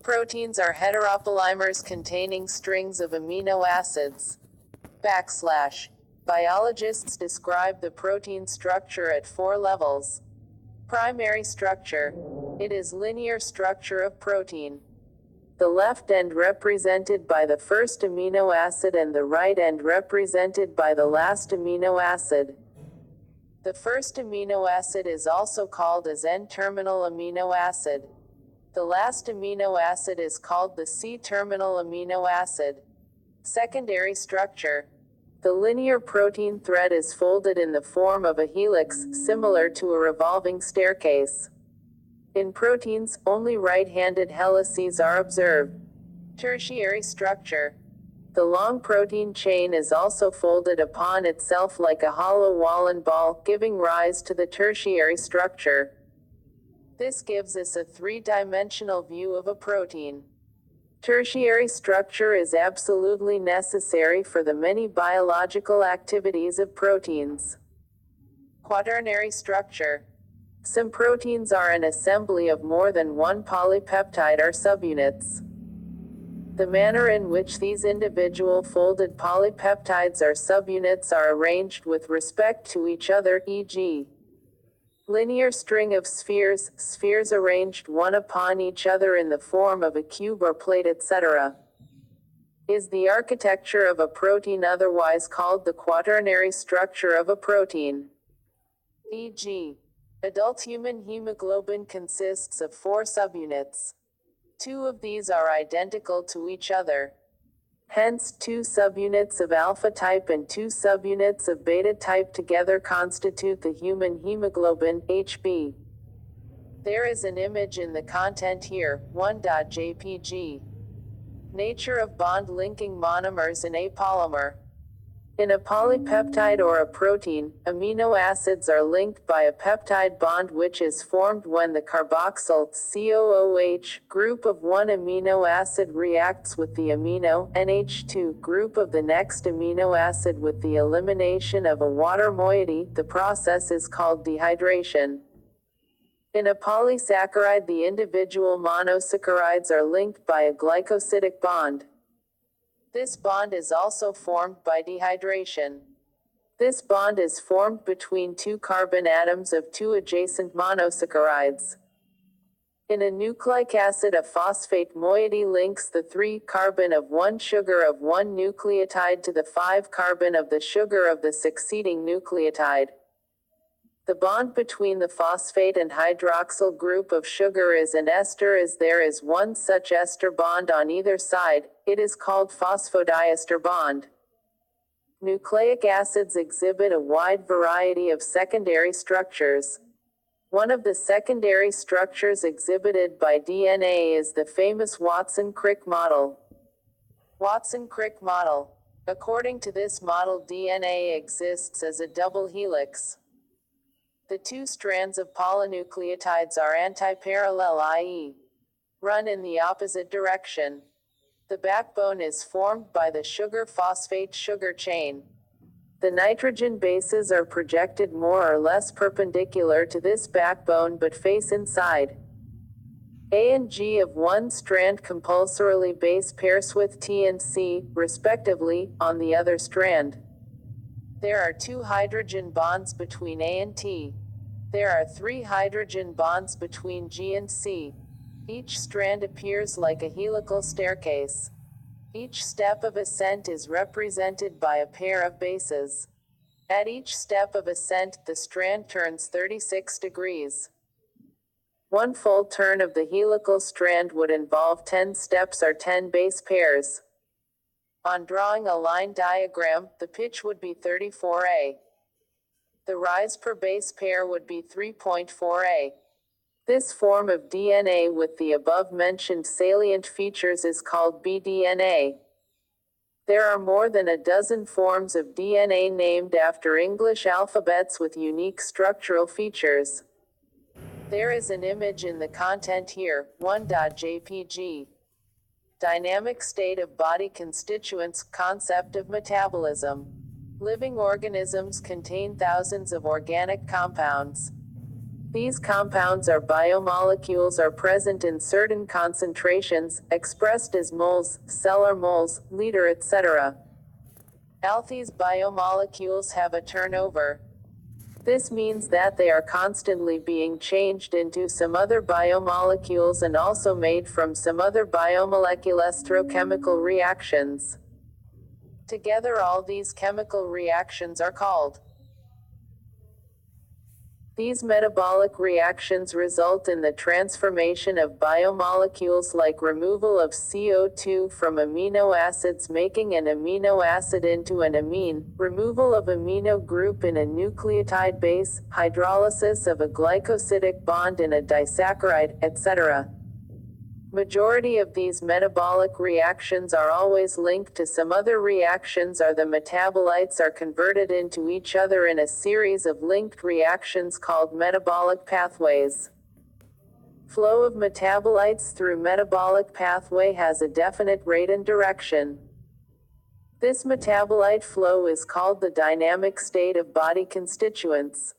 Proteins are heteropolymers containing strings of amino acids. Biologists describe the protein structure at 4 levels. Primary structure. It is linear structure of protein. The left end represented by the first amino acid and the right end represented by the last amino acid. The first amino acid is also called as N-terminal amino acid. The last amino acid is called the C-terminal amino acid. Secondary structure. The linear protein thread is folded in the form of a helix, similar to a revolving staircase. In proteins, only right-handed helices are observed. Tertiary structure. The long protein chain is also folded upon itself like a hollow Wallen ball, giving rise to the tertiary structure. This gives us a three-dimensional view of a protein. Tertiary structure is absolutely necessary for the many biological activities of proteins. Quaternary structure. Some proteins are an assembly of more than one polypeptide or subunits. The manner in which these individual folded polypeptides or subunits are arranged with respect to each other, e.g., linear string of spheres, spheres arranged one upon each other in the form of a cube or plate, etc., is the architecture of a protein, otherwise called the quaternary structure of a protein. E.g., adult human hemoglobin consists of 4 subunits. 2 of these are identical to each other. Hence, 2 subunits of alpha type and 2 subunits of beta type together constitute the human hemoglobin, HB. There is an image in the content here, 1.jpg. Nature of bond linking monomers in a polymer. In a polypeptide or a protein, amino acids are linked by a peptide bond which is formed when the carboxyl COOH group of one amino acid reacts with the amino NH2 group of the next amino acid with the elimination of a water moiety. The process is called dehydration. In a polysaccharide, the individual monosaccharides are linked by a glycosidic bond. This bond is also formed by dehydration. This bond is formed between 2 carbon atoms of 2 adjacent monosaccharides. In a nucleic acid, a phosphate moiety links the 3 carbon of one sugar of one nucleotide to the 5 carbon of the sugar of the succeeding nucleotide. The bond between the phosphate and hydroxyl group of sugar is an ester, as there is one such ester bond on either side. It is called phosphodiester bond. Nucleic acids exhibit a wide variety of secondary structures. One of the secondary structures exhibited by DNA is the famous Watson-Crick model. Watson-Crick model. According to this model, DNA exists as a double helix. The 2 strands of polynucleotides are antiparallel, i.e., run in the opposite direction. The backbone is formed by the sugar-phosphate sugar chain. The nitrogen bases are projected more or less perpendicular to this backbone but face inside. A and G of one strand compulsorily base pairs with T and C, respectively, on the other strand. There are 2 hydrogen bonds between A and T. There are 3 hydrogen bonds between G and C. Each strand appears like a helical staircase. Each step of ascent is represented by a pair of bases. At each step of ascent, the strand turns 36 degrees. One full turn of the helical strand would involve 10 steps or 10 base pairs. On drawing a line diagram, the pitch would be 34A. The rise per base pair would be 3.4A. This form of DNA with the above-mentioned salient features is called bDNA. There are more than a dozen forms of DNA named after English alphabets with unique structural features. There is an image in the content here, 1.jpg. Dynamic state of body constituents, concept of metabolism. Living organisms contain thousands of organic compounds. These compounds or biomolecules are present in certain concentrations, expressed as moles, cellar moles, liter, etc. All these biomolecules have a turnover. This means that they are constantly being changed into some other biomolecules and also made from some other biomolecule electrochemical reactions. Together all these chemical reactions are called. These metabolic reactions result in the transformation of biomolecules like removal of CO2 from amino acids making an amino acid into an amine, removal of amino group in a nucleotide base, hydrolysis of a glycosidic bond in a disaccharide, etc. Majority of these metabolic reactions are always linked to some other reactions or the metabolites are converted into each other in a series of linked reactions called metabolic pathways. Flow of metabolites through metabolic pathway has a definite rate and direction. This metabolite flow is called the dynamic state of body constituents.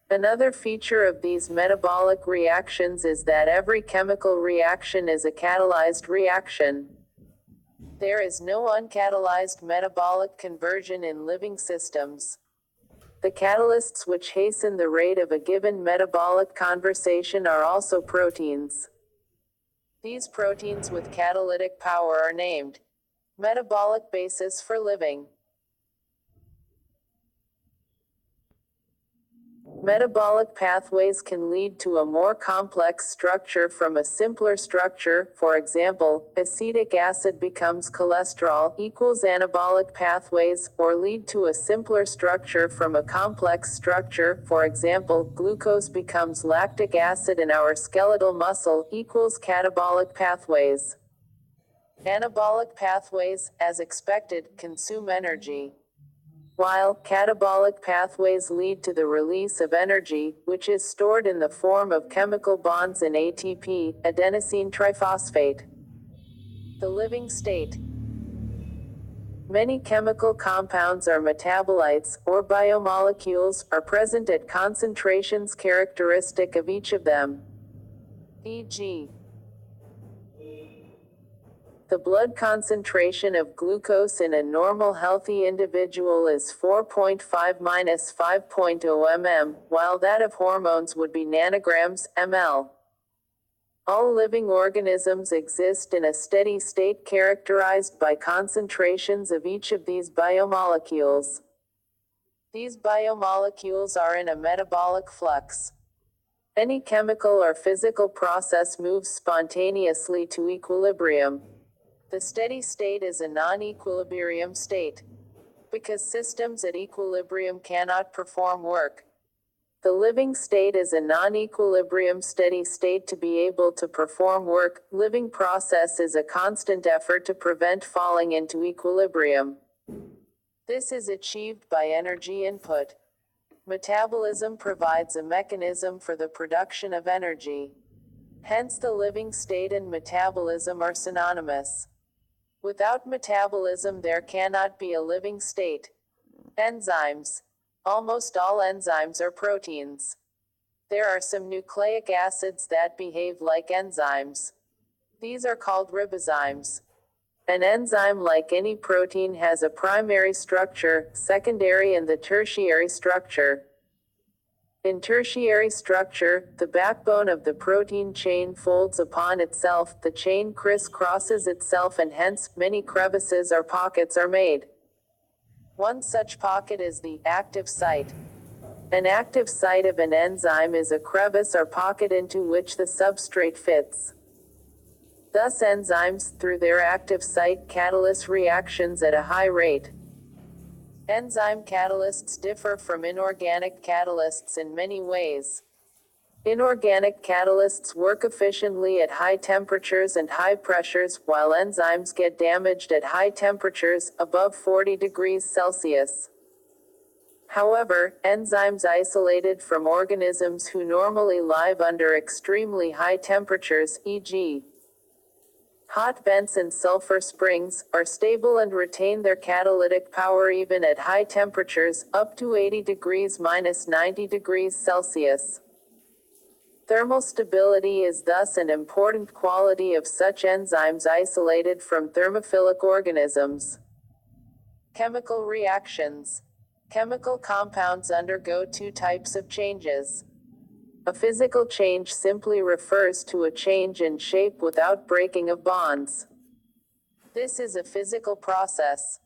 Another feature of these metabolic reactions is that every chemical reaction is a catalyzed reaction. There is no uncatalyzed metabolic conversion in living systems. The catalysts which hasten the rate of a given metabolic conversion are also proteins. These proteins with catalytic power are named metabolic basis for living. Metabolic pathways can lead to a more complex structure from a simpler structure. For example, acetic acid becomes cholesterol equals anabolic pathways, or lead to a simpler structure from a complex structure. For example, glucose becomes lactic acid in our skeletal muscle equals catabolic pathways. Anabolic pathways, as expected, consume energy, while catabolic pathways lead to the release of energy, which is stored in the form of chemical bonds in ATP, adenosine triphosphate. The living state. Many chemical compounds or metabolites, or biomolecules, are present at concentrations characteristic of each of them. E.g., the blood concentration of glucose in a normal healthy individual is 4.5–5.0 mm, while that of hormones would be nanograms, ml. All living organisms exist in a steady state characterized by concentrations of each of these biomolecules. These biomolecules are in a metabolic flux. Any chemical or physical process moves spontaneously to equilibrium. The steady state is a non-equilibrium state, because systems at equilibrium cannot perform work. The living state is a non-equilibrium steady state to be able to perform work. Living process is a constant effort to prevent falling into equilibrium. This is achieved by energy input. Metabolism provides a mechanism for the production of energy. Hence the living state and metabolism are synonymous. Without metabolism there cannot be a living state. Enzymes. Almost all enzymes are proteins. There are some nucleic acids that behave like enzymes. These are called ribozymes. An enzyme, like any protein, has a primary structure, secondary and the tertiary structure. In tertiary structure, the backbone of the protein chain folds upon itself, the chain crisscrosses itself and hence, many crevices or pockets are made. One such pocket is the active site. An active site of an enzyme is a crevice or pocket into which the substrate fits. Thus enzymes, through their active site, catalyze reactions at a high rate. Enzyme catalysts differ from inorganic catalysts in many ways. Inorganic catalysts work efficiently at high temperatures and high pressures, while enzymes get damaged at high temperatures, above 40 degrees Celsius. However, enzymes isolated from organisms who normally live under extremely high temperatures, e.g., hot vents and sulfur springs, are stable and retain their catalytic power even at high temperatures, up to 80 degrees–90 degrees Celsius. Thermal stability is thus an important quality of such enzymes isolated from thermophilic organisms. Chemical reactions. Chemical compounds undergo two types of changes. A physical change simply refers to a change in shape without breaking of bonds. This is a physical process.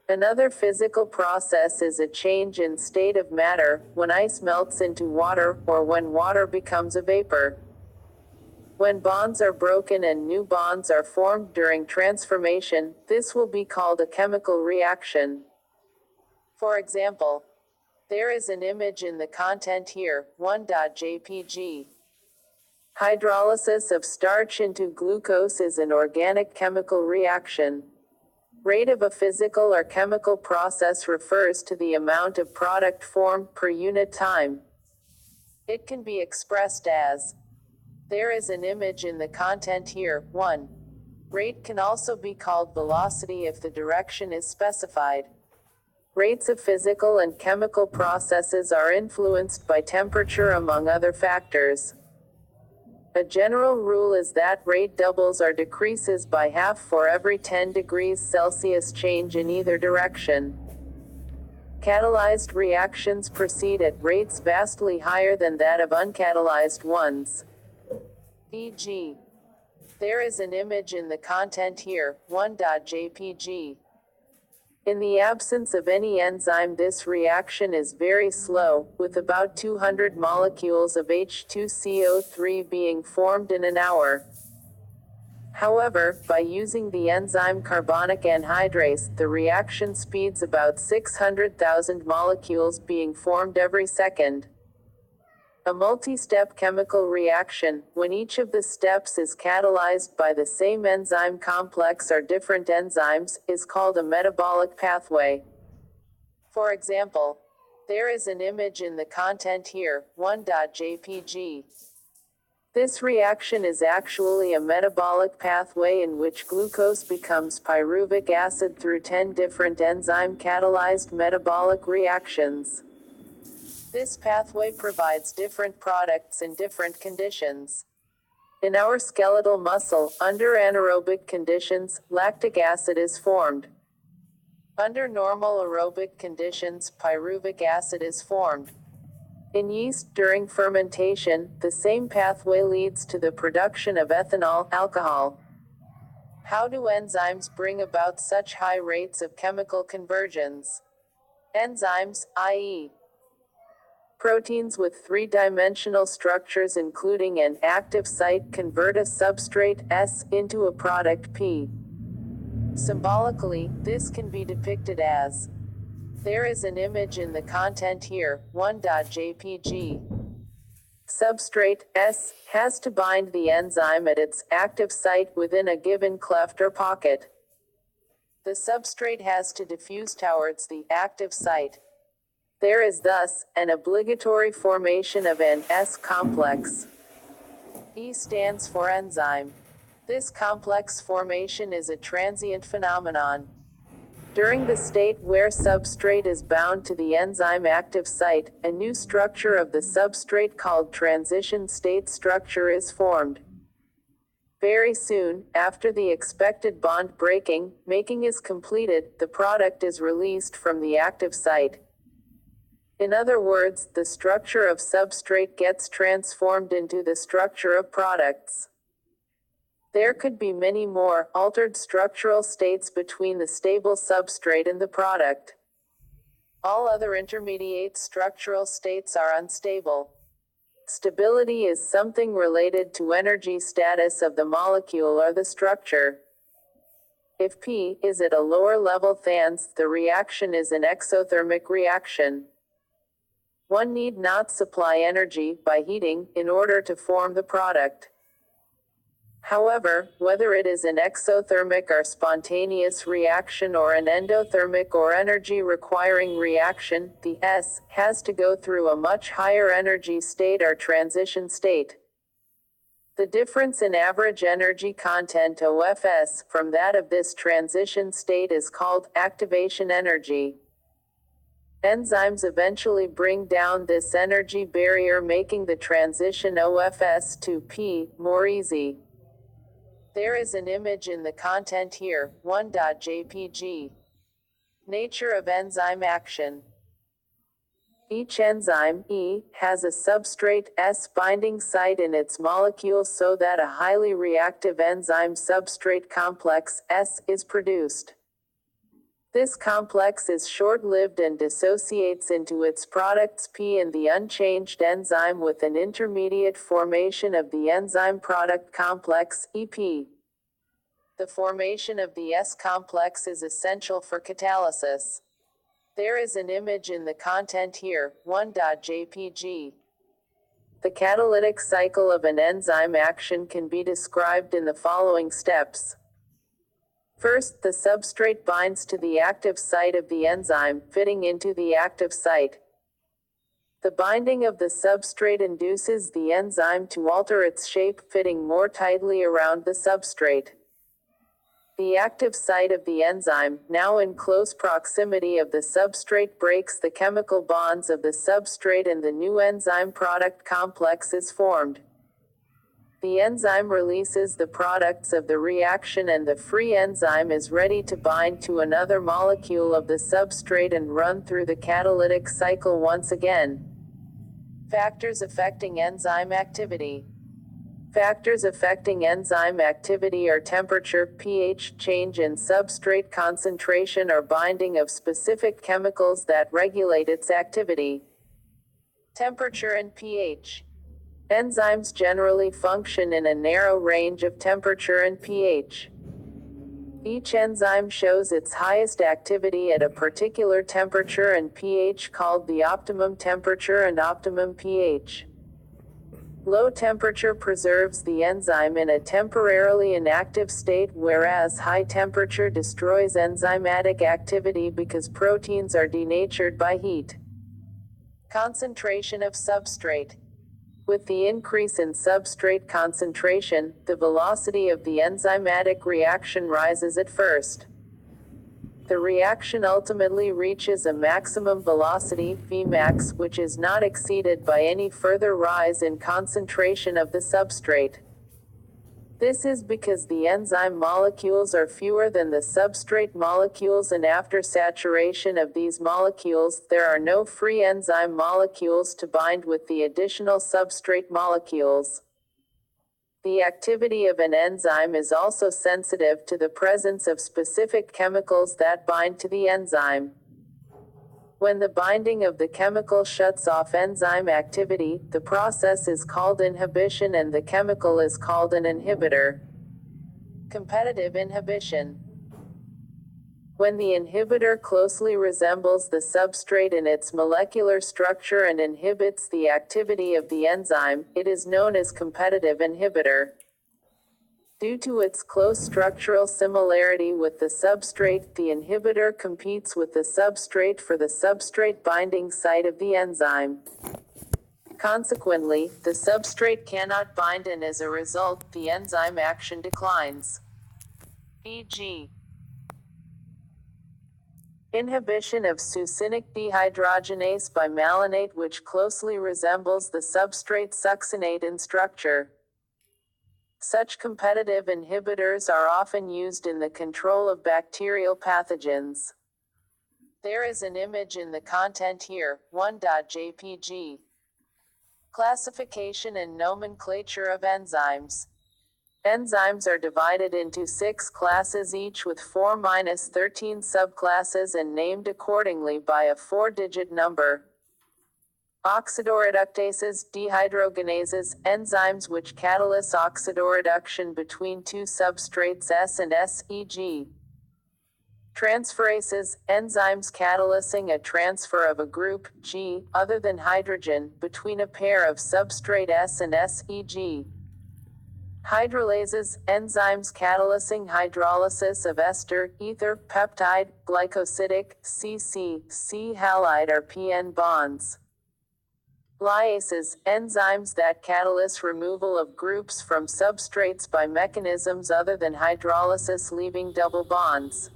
Another physical process is a change in state of matter, when ice melts into water, or when water becomes a vapor. When bonds are broken and new bonds are formed during transformation, this will be called a chemical reaction. For example, there is an image in the content here, 1.jpg. Hydrolysis of starch into glucose is an organic chemical reaction. Rate of a physical or chemical process refers to the amount of product formed per unit time. It can be expressed as, there is an image in the content here, 1. Rate can also be called velocity if the direction is specified. Rates of physical and chemical processes are influenced by temperature among other factors. A general rule is that rate doubles or decreases by half for every 10 degrees Celsius change in either direction. Catalyzed reactions proceed at rates vastly higher than that of uncatalyzed ones. E.g., there is an image in the content here, 1.jpg. In the absence of any enzyme, this reaction is very slow, with about 200 molecules of H2CO3 being formed in an hour. However, by using the enzyme carbonic anhydrase, the reaction speeds about 600,000 molecules being formed every second. A multi-step chemical reaction, when each of the steps is catalyzed by the same enzyme complex or different enzymes, is called a metabolic pathway. For example, there is an image in the content here, 1.jpg. This reaction is actually a metabolic pathway in which glucose becomes pyruvic acid through 10 different enzyme-catalyzed metabolic reactions. This pathway provides different products in different conditions. In our skeletal muscle, under anaerobic conditions, lactic acid is formed. Under normal aerobic conditions, pyruvic acid is formed. In yeast, during fermentation, the same pathway leads to the production of ethanol, alcohol. How do enzymes bring about such high rates of chemical conversions? Enzymes, i.e., proteins with three-dimensional structures including an active site, convert a substrate S into a product P. Symbolically, this can be depicted as, there is an image in the content here, 1.jpg. Substrate S has to bind the enzyme at its active site within a given cleft or pocket. The substrate has to diffuse towards the active site. There is thus an obligatory formation of an S complex. E stands for enzyme. This complex formation is a transient phenomenon. During the state where substrate is bound to the enzyme active site, a new structure of the substrate called transition state structure is formed. Very soon, after the expected bond breaking, making is completed, the product is released from the active site. In other words, the structure of substrate gets transformed into the structure of products. There could be many more altered structural states between the stable substrate and the product. All other intermediate structural states are unstable. Stability is something related to energy status of the molecule or the structure. If P is at a lower level than S, the reaction is an exothermic reaction. One need not supply energy by heating in order to form the product. However, whether it is an exothermic or spontaneous reaction or an endothermic or energy-requiring reaction, the S has to go through a much higher energy state or transition state. The difference in average energy content OFS from that of this transition state is called activation energy. Enzymes eventually bring down this energy barrier, making the transition OFS to P more easy. There is an image in the content here, 1.jpg. Nature of enzyme action. Each enzyme, E, has a substrate, S, binding site in its molecule so that a highly reactive enzyme substrate complex, S, is produced. This complex is short-lived and dissociates into its products P and the unchanged enzyme with an intermediate formation of the enzyme product complex, EP. The formation of the S complex is essential for catalysis. There is an image in the content here, 1.jpg. The catalytic cycle of an enzyme action can be described in the following steps. First, the substrate binds to the active site of the enzyme, fitting into the active site. The binding of the substrate induces the enzyme to alter its shape, fitting more tightly around the substrate. The active site of the enzyme, now in close proximity of the substrate, breaks the chemical bonds of the substrate and the new enzyme product complex is formed. The enzyme releases the products of the reaction and the free enzyme is ready to bind to another molecule of the substrate and run through the catalytic cycle once again. Factors affecting enzyme activity. Factors affecting enzyme activity are temperature, pH change in substrate concentration or binding of specific chemicals that regulate its activity. Temperature and pH. Enzymes generally function in a narrow range of temperature and pH. Each enzyme shows its highest activity at a particular temperature and pH called the optimum temperature and optimum pH. Low temperature preserves the enzyme in a temporarily inactive state, whereas high temperature destroys enzymatic activity because proteins are denatured by heat. Concentration of substrate. With the increase in substrate concentration, the velocity of the enzymatic reaction rises at first. The reaction ultimately reaches a maximum velocity, Vmax, which is not exceeded by any further rise in concentration of the substrate. This is because the enzyme molecules are fewer than the substrate molecules, and after saturation of these molecules, there are no free enzyme molecules to bind with the additional substrate molecules. The activity of an enzyme is also sensitive to the presence of specific chemicals that bind to the enzyme. When the binding of the chemical shuts off enzyme activity, the process is called inhibition and the chemical is called an inhibitor. Competitive inhibition. When the inhibitor closely resembles the substrate in its molecular structure and inhibits the activity of the enzyme, it is known as competitive inhibitor. Due to its close structural similarity with the substrate, the inhibitor competes with the substrate for the substrate binding site of the enzyme. Consequently, the substrate cannot bind, and as a result, the enzyme action declines. E.g., inhibition of succinic dehydrogenase by malonate, which closely resembles the substrate succinate in structure. Such competitive inhibitors are often used in the control of bacterial pathogens. There is an image in the content here, 1.jpg. Classification and nomenclature of enzymes. Enzymes are divided into 6 classes, each with 4-13 subclasses and named accordingly by a 4-digit number. Oxidoreductases, dehydrogenases, enzymes which catalyze oxidoreduction between two substrates S and S, e.g. Transferases, enzymes catalyzing a transfer of a group, G, other than hydrogen, between a pair of substrate S and S, e.g. Hydrolases, enzymes catalyzing hydrolysis of ester, ether, peptide, glycosidic, CC, C-halide or PN bonds. Lyases, enzymes that catalyze removal of groups from substrates by mechanisms other than hydrolysis, leaving double bonds.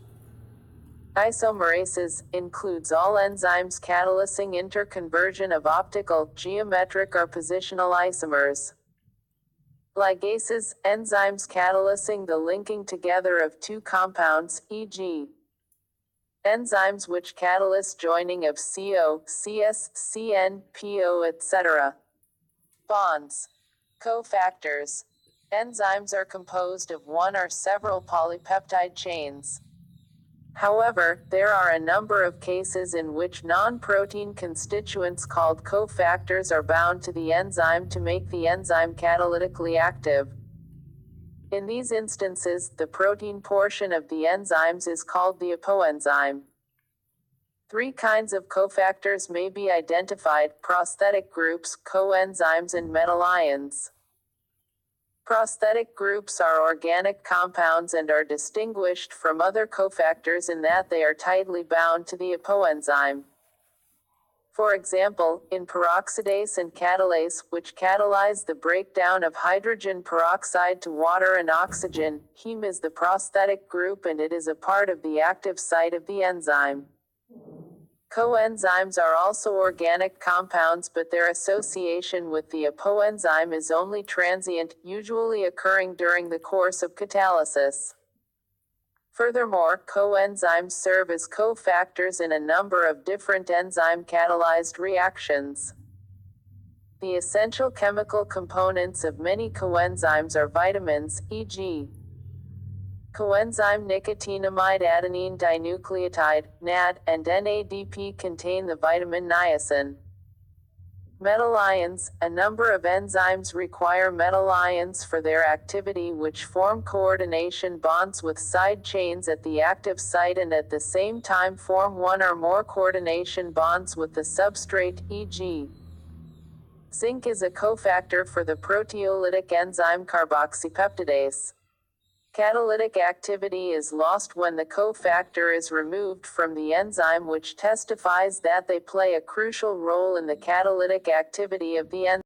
Isomerases includes all enzymes catalyzing interconversion of optical, geometric or positional isomers. Ligases, enzymes catalyzing the linking together of two compounds, e.g. enzymes which catalyze joining of CO, CS, CN, PO, etc. Bonds. Cofactors. Enzymes are composed of one or several polypeptide chains. However, there are a number of cases in which non-protein constituents called cofactors are bound to the enzyme to make the enzyme catalytically active. In these instances, the protein portion of the enzymes is called the apoenzyme. Three kinds of cofactors may be identified: prosthetic groups, coenzymes, and metal ions. Prosthetic groups are organic compounds and are distinguished from other cofactors in that they are tightly bound to the apoenzyme. For example, in peroxidase and catalase, which catalyze the breakdown of hydrogen peroxide to water and oxygen, heme is the prosthetic group and it is a part of the active site of the enzyme. Coenzymes are also organic compounds, but their association with the apoenzyme is only transient, usually occurring during the course of catalysis. Furthermore, coenzymes serve as cofactors in a number of different enzyme-catalyzed reactions. The essential chemical components of many coenzymes are vitamins, e.g. coenzyme nicotinamide adenine dinucleotide, NAD, and NADP contain the vitamin niacin. Metal ions. A number of enzymes require metal ions for their activity, which form coordination bonds with side chains at the active site and at the same time form one or more coordination bonds with the substrate, e.g. zinc is a cofactor for the proteolytic enzyme carboxypeptidase. Catalytic activity is lost when the cofactor is removed from the enzyme, which testifies that they play a crucial role in the catalytic activity of the enzyme.